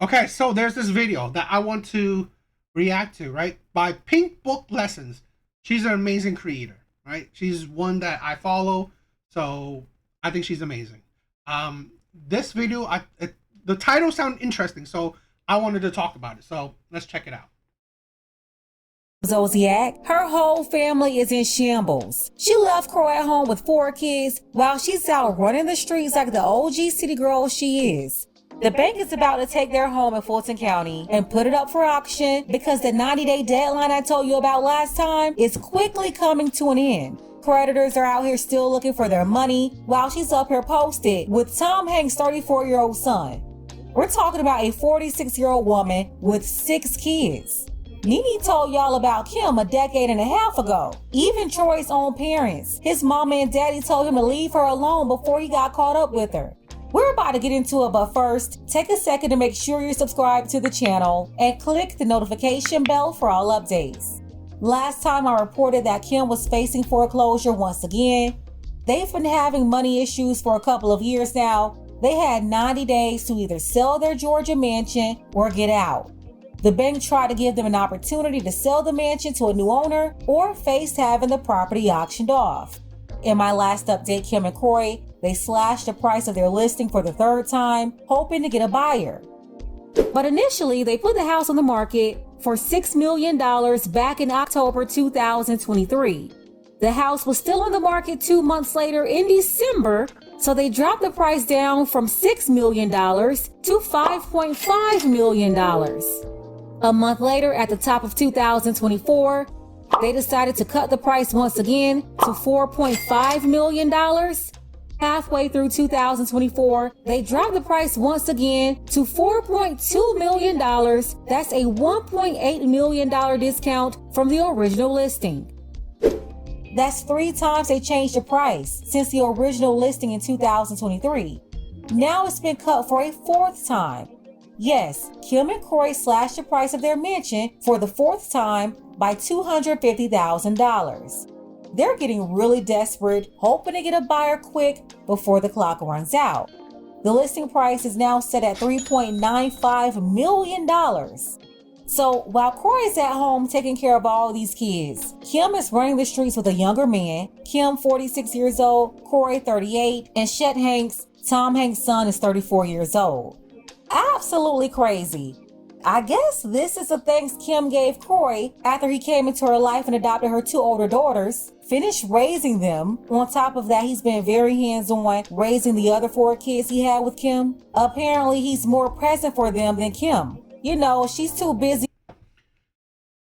Okay, so there's this video that I want to react to, right? By Pink Book Lessons. She's an amazing creator, right? She's one that I follow, so I think she's amazing. This video, the title sounded interesting, so I wanted to talk about it. So let's check it out. Zodiac, her whole family is in shambles. She left Croy at home with 4 kids while she's out running the streets like the OG city girl she is. The bank is about to take their home in Fulton County and put it up for auction because the 90-day deadline I told you about last time is quickly coming to an end. Creditors are out here still looking for their money while she's up here posted with Tom Hanks' 34-year-old son. We're talking about a 46-year-old woman with 6 kids. Nene told y'all about Kim a decade and a half ago. Even Troy's own parents, his mama and daddy, told him to leave her alone before he got caught up with her. We're about to get into it, but first, take a second to make sure you're subscribed to the channel and click the notification bell for all updates. Last time I reported that Kim was facing foreclosure once again. They've been having money issues for a couple of years now. They had 90 days to either sell their Georgia mansion or get out. The bank tried to give them an opportunity to sell the mansion to a new owner or face having the property auctioned off. In my last update, Kim and Corey, they slashed the price of their listing for the 3rd time, hoping to get a buyer. But initially, they put the house on the market for $6 million back in October 2023. The house was still on the market 2 months later in December, so they dropped the price down from $6 million to $5.5 million. A month later, at the top of 2024, they decided to cut the price once again to $4.5 million. Halfway through 2024, they dropped the price once again to $4.2 million. That's a $1.8 million discount from the original listing. That's 3 times they changed the price since the original listing in 2023. Now it's been cut for a 4th time. Yes, Kim and Corey slashed the price of their mansion for the 4th time by $250,000. They're getting really desperate, hoping to get a buyer quick before the clock runs out. The listing price is now set at $3.95 million. So while Corey's at home taking care of all these kids, Kim is running the streets with a younger man. Kim, 46 years old, Corey, 38, and Chet Hanks, Tom Hanks' son, is 34 years old. Absolutely crazy. I guess this is the thanks Kim gave Corey after he came into her life and adopted her 2 older daughters, finished raising them. On top of that, he's been very hands-on raising the other 4 kids he had with Kim. Apparently, he's more present for them than Kim. You know, she's too busy.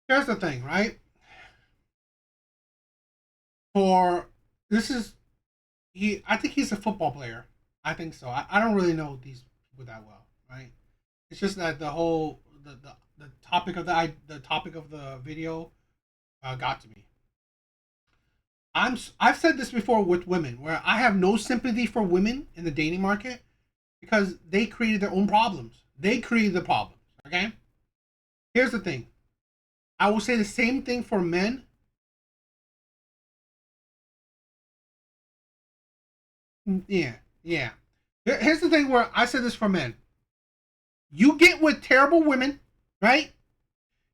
Here's the thing, right? For this is I think he's a football player. I think so. I don't really know these people that well, right? It's just that the topic of the video got to me. I've said this before with women, where I have no sympathy for women in the dating market because they created their own problems. They created the problems. Okay. Here's the thing. I will say the same thing for men. Yeah, yeah. Here's the thing where I said this for men. You get with terrible women, right?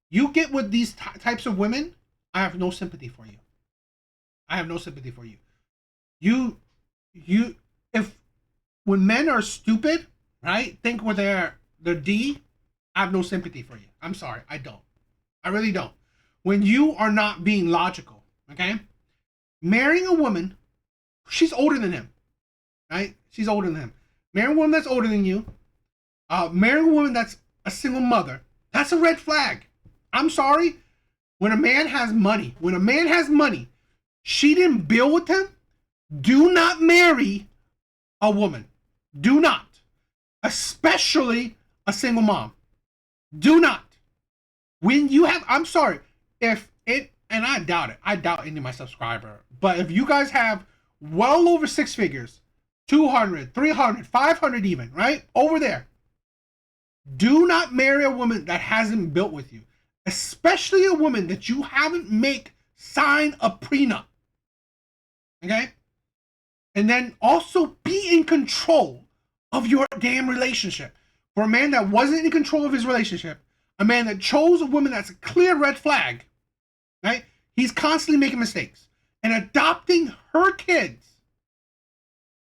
You get with these types of women. I have no sympathy for you. I have no sympathy for you. You, if when men are stupid, right? Think with their D. I have no sympathy for you. I'm sorry, I don't. I really don't. When you are not being logical, okay? Marrying a woman, she's older than him, right? She's older than him. Marrying a woman that's older than you, marrying a woman that's a single mother, that's a red flag. I'm sorry. When a man has money, she didn't build with him. Do not marry a woman. Do not. Especially a single mom. Do not. When you have, I'm sorry, if it, and I doubt any of my subscriber, but if you guys have well over 6 figures, 200, 300, 500 even, right? Over there. Do not marry a woman that hasn't built with you, especially a woman that you haven't make sign a prenup. Okay? And then also be in control of your damn relationship. for a man that wasn't in control of his relationship, a man that chose a woman that's a clear red flag, right? He's constantly making mistakes and adopting her kids.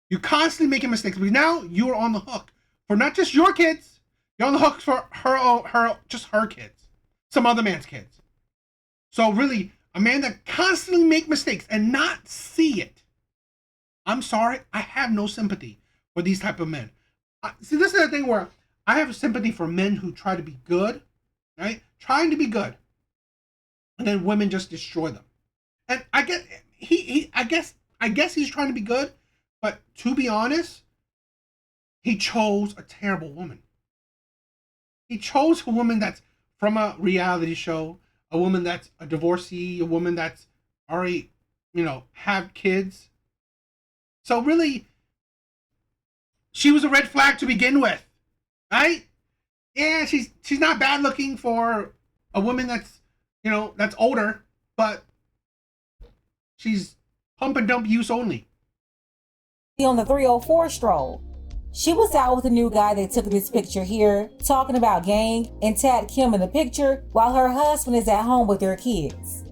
You're constantly making mistakes, but now you're on the hook for not just your kids. You're on the hook for her kids, some other man's kids. So really, a man that constantly make mistakes and not see it. I'm sorry, I have no sympathy for these type of men. See, this is the thing where I have sympathy for men who try to be good, right? Trying to be good, and then women just destroy them. And I guess I guess he's trying to be good, but to be honest, he chose a terrible woman. He chose a woman that's from a reality show, a woman that's a divorcee, a woman that's already, have kids. So really, she was a red flag to begin with, right? Yeah, she's not bad looking for a woman that's, that's older, but she's pump and dump use only. On the 304 stroll, she was out with a new guy that took this picture here, talking about gang, and tagged Kim in the picture while her husband is at home with their kids.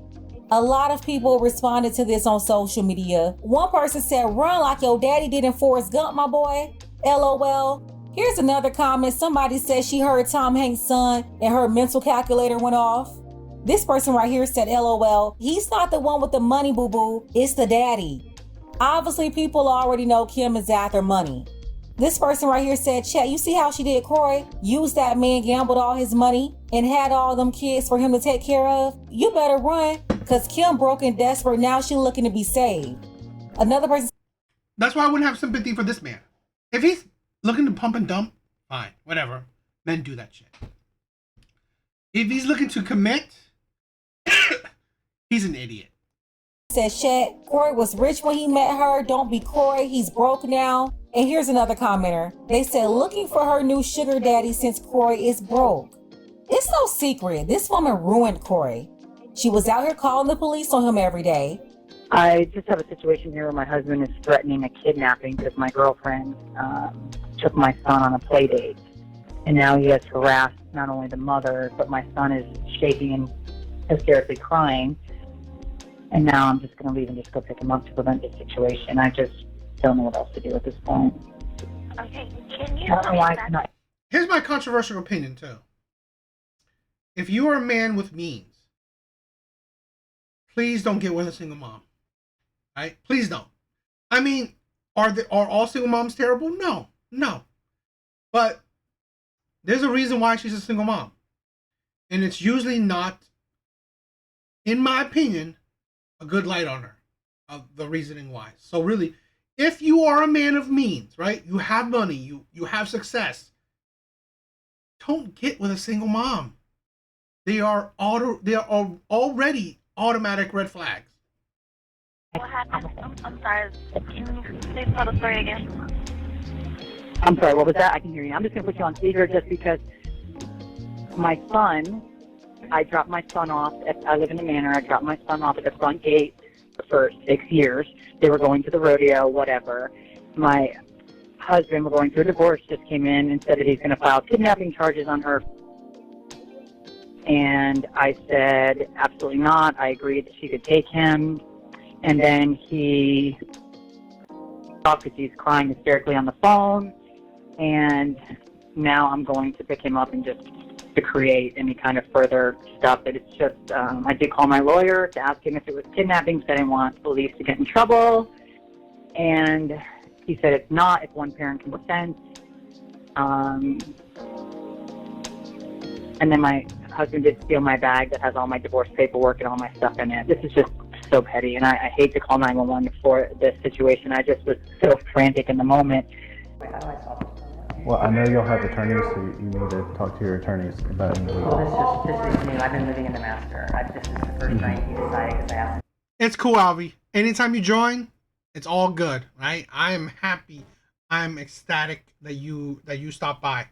A lot of people responded to this on social media. One person said, "Run like your daddy did in Forrest Gump, my boy. LOL." Here's another comment. Somebody said she heard Tom Hanks' son and her mental calculator went off. This person right here said, "LOL, he's not the one with the money, boo-boo. It's the daddy." Obviously, people already know Kim is after money. This person right here said, "Chat, you see how she did Croy? Used that man, gambled all his money, and had all them kids for him to take care of? You better run, because Kim broke and desperate. Now she looking to be saved." Another person. That's why I wouldn't have sympathy for this man. If he's looking to pump and dump, fine, whatever. Men do that shit. If he's looking to commit, he's an idiot. Says Chat, "Croy was rich when he met her. Don't be Croy. He's broke now." And here's another commenter. They said, "Looking for her new sugar daddy since Croy is broke." It's no secret. This woman ruined Croy. She was out here calling the police on him every day. I just have a situation here where my husband is threatening a kidnapping because my girlfriend took my son on a play date. And now he has harassed not only the mother, but my son is shaking and hysterically crying. And now I'm just going to leave and just go pick him up to prevent this situation. I just don't know what else to do at this point. Okay, can you I don't know why it's not. Here's my controversial opinion, too. If you are a man with means, please don't get with a single mom. Right? Please don't. I mean, are all single moms terrible? No. But there's a reason why she's a single mom. And it's usually not, in my opinion, a good light on her, of the reasoning why. So really, if you are a man of means, right? You have money, you have success, don't get with a single mom. They are already automatic red flags. What happened? I'm sorry. Can you please tell the story again? I'm sorry, what was that? I can hear you. I'm just going to put you on speaker just because my son, I dropped my son off. I live in the manor. I dropped my son off at the front gate for 6 years. They were going to the rodeo, whatever. My husband, we're going through a divorce, just came in and said that he's going to file kidnapping charges on her. And I said, absolutely not. I agreed that she could take him. And then he talked because he's crying hysterically on the phone. And now I'm going to pick him up and just to create any kind of further stuff. But it's just, I did call my lawyer to ask him if it was kidnapping, because I didn't want police to get in trouble. And he said it's not if one parent consents. And then my husband did steal my bag that has all my divorce paperwork and all my stuff in it. This is just so petty, and I hate to call 911 for this situation. I just was so frantic in the moment. Well, I know you'll have attorneys, so you need to talk to your attorneys about it. Well, this is new. I've been living in the master. This is the first night he decided because I asked. It's cool, Alvy. Anytime you join, it's all good, right? I am happy. I'm ecstatic that you stopped by.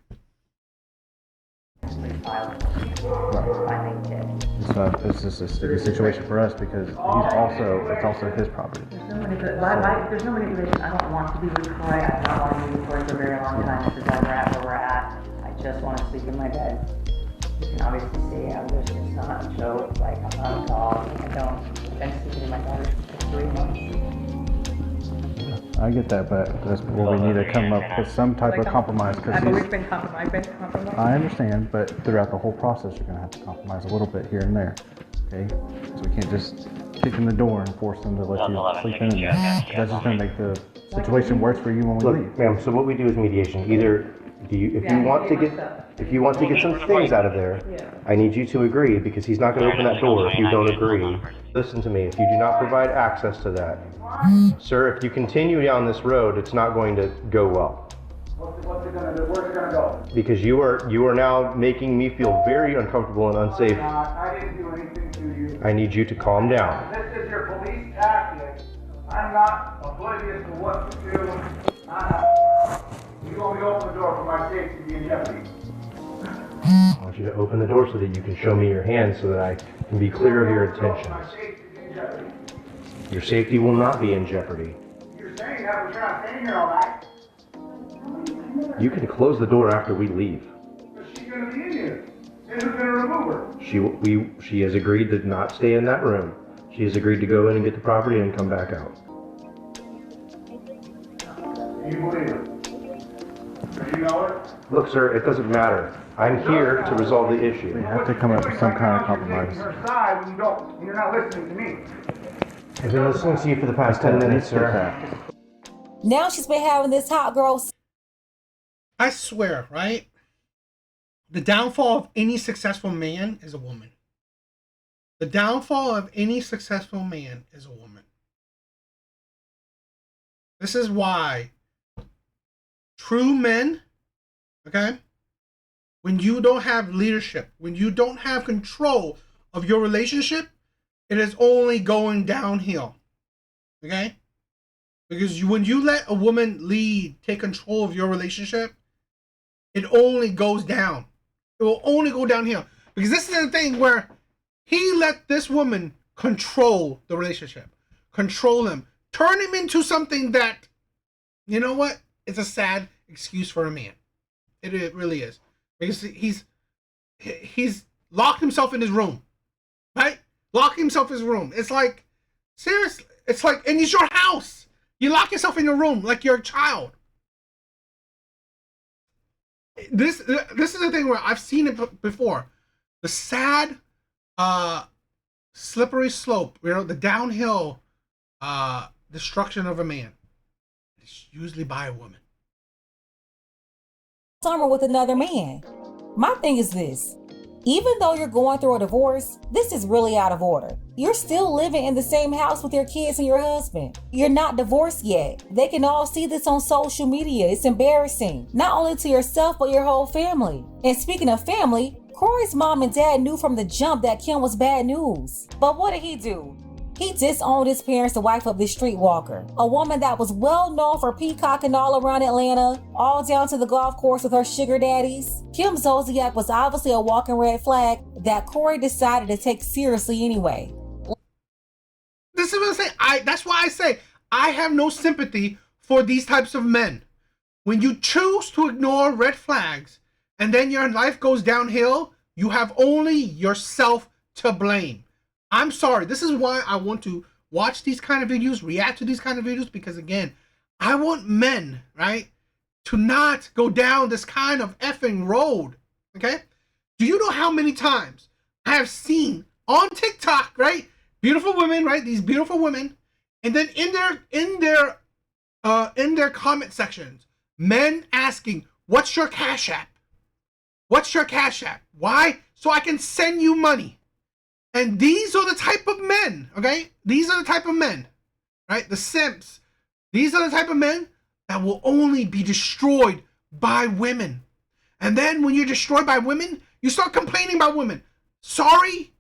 It's just a sticky situation for us because it's also his property. There's no manipulation. I don't want to be with Troy. I've not wanted to be with Troy for a very long time. This is why we're at where we're at. I just want to sleep in my bed. You can obviously see how this is not a joke. Like, I'm not a dog. I've been sleeping in my bed for 3 months. I get that, but that's where we need to come up with some type of compromise. I've always been compromised. I've been compromised. I understand, but throughout the whole process, you're gonna have to compromise a little bit here and there, okay? So we can't just kick in the door and force them to let you sleep in there. That's just gonna make the situation worse for you when we leave. Look, ma'am, so what we do is mediation. Either if you want to get some things out of there, I need you to agree, because he's not going to open that door if you don't agree. Listen to me, if you do not provide access to that, sir, if you continue down this road, it's not going to go well. What's it gonna do? Where's it gonna go? Because you are now making me feel very uncomfortable and unsafe. I didn't do anything to you. I need you to calm down. This is your police tactic. I'm not oblivious to what you do. You want me to open the door for my safety to be in jeopardy? I want you to open the door so that you can show me your hands so that I can be clear of your My intentions. safety is in jeopardy. Your safety will not be in jeopardy. You're saying that we're trying to stay here all night. You can close the door after we leave. But she's gonna be in here. Then who's gonna remove her? She has agreed to not stay in that room. She has agreed to go in and get the property and come back out. You believe her? Do you know it? Look, sir, it doesn't matter. I'm here to resolve the We issue. have to come up with some kind of You're compromise. taking her side when you don't, when you're not listening to me. I've been listening to you for the past 10 minutes, sir. Now she's been having this hot girl. I swear, right? The downfall of any successful man is a woman. The downfall of any successful man is a woman. This is why true men, okay, when you don't have leadership, when you don't have control of your relationship, it is only going downhill, okay? Because when you let a woman lead, take control of your relationship, it only goes down. It will only go downhill. Because this is the thing where he let this woman control the relationship, control him, turn him into something that, you know what? It's a sad excuse for a man. It really is. Because he's locked himself in his room, right? Locked himself in his room. It's like, seriously, it's like, and it's your house. You lock yourself in your room like you're a child. This is the thing where I've seen it before. The sad, slippery slope, you know, the downhill destruction of a man. It's usually by a woman. Summer with another man. My thing is this. Even though you're going through a divorce, this is really out of order. You're still living in the same house with your kids and your husband. You're not divorced yet. They can all see this on social media. It's embarrassing, not only to yourself, but your whole family. And speaking of family, Corey's mom and dad knew from the jump that Kim was bad news. But what did he do? He disowned his parents to wife up this streetwalker, a woman that was well known for peacocking all around Atlanta, all down to the golf course with her sugar daddies. Kim Zolciak was obviously a walking red flag that Corey decided to take seriously anyway. This is what I'm saying. That's why I say I have no sympathy for these types of men. When you choose to ignore red flags and then your life goes downhill, you have only yourself to blame. I'm sorry. This is why I want to watch these kind of videos, react to these kind of videos, because again, I want men, right, to not go down this kind of effing road. Okay? Do you know how many times I have seen on TikTok, right, beautiful women, right, these beautiful women, and then in their comment sections, men asking, "What's your Cash App? What's your Cash App? Why? So I can send you money." And these are the type of men, okay? These are the type of men, right? The simps. These are the type of men that will only be destroyed by women. And then when you're destroyed by women, you start complaining about women. Sorry,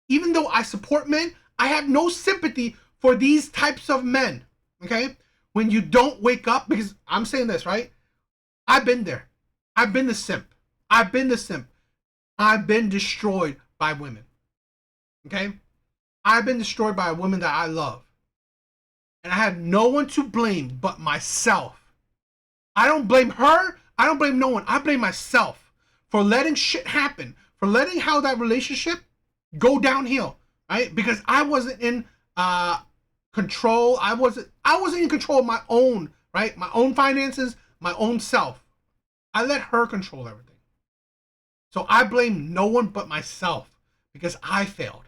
even though I support men, I have no sympathy for these types of men, okay? When you don't wake up, because I'm saying this, right? I've been there. I've been the simp. I've been the simp. I've been destroyed by women. Okay? I've been destroyed by a woman that I love. And I have no one to blame but myself. I don't blame her. I don't blame no one. I blame myself. for letting shit happen, for letting how that relationship go downhill, right? Because I wasn't in control. I wasn't in control of my own, right? My own finances, my own self. I let her control everything. So I blame no one but myself because I failed.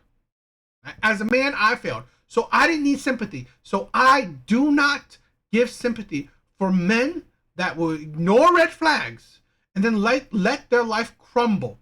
As a man, I failed. So I didn't need sympathy. So I do not give sympathy for men that will ignore red flags and then let their life crumble.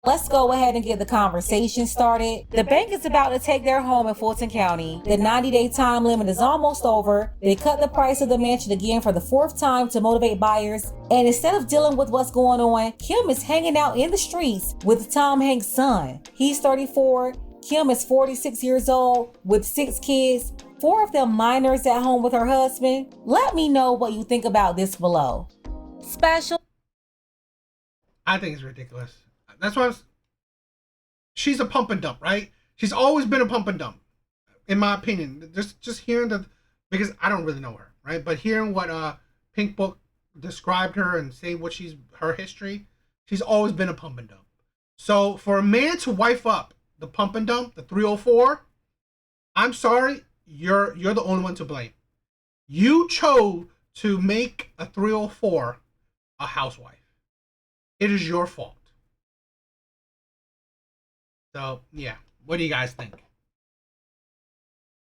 Let's go ahead and get the conversation started. The bank is about to take their home in Fulton County. The 90-day time limit is almost over. They cut the price of the mansion again for the 4th time to motivate buyers. And instead of dealing with what's going on, Kim is hanging out in the streets with Tom Hanks' son. He's 34. Kim is 46 years old with 6 kids, 4 of them minors at home with her husband. Let me know what you think about this below. Special. I think it's ridiculous. That's why she's a pump and dump, right? She's always been a pump and dump, in my opinion. Just hearing because I don't really know her, right? But hearing what Pink Book described her and saying what her history, she's always been a pump and dump. So for a man to wife up the pump and dump, the 304, I'm sorry, you're the only one to blame. You chose to make a 304 a housewife. It is your fault. So, yeah. What do you guys think?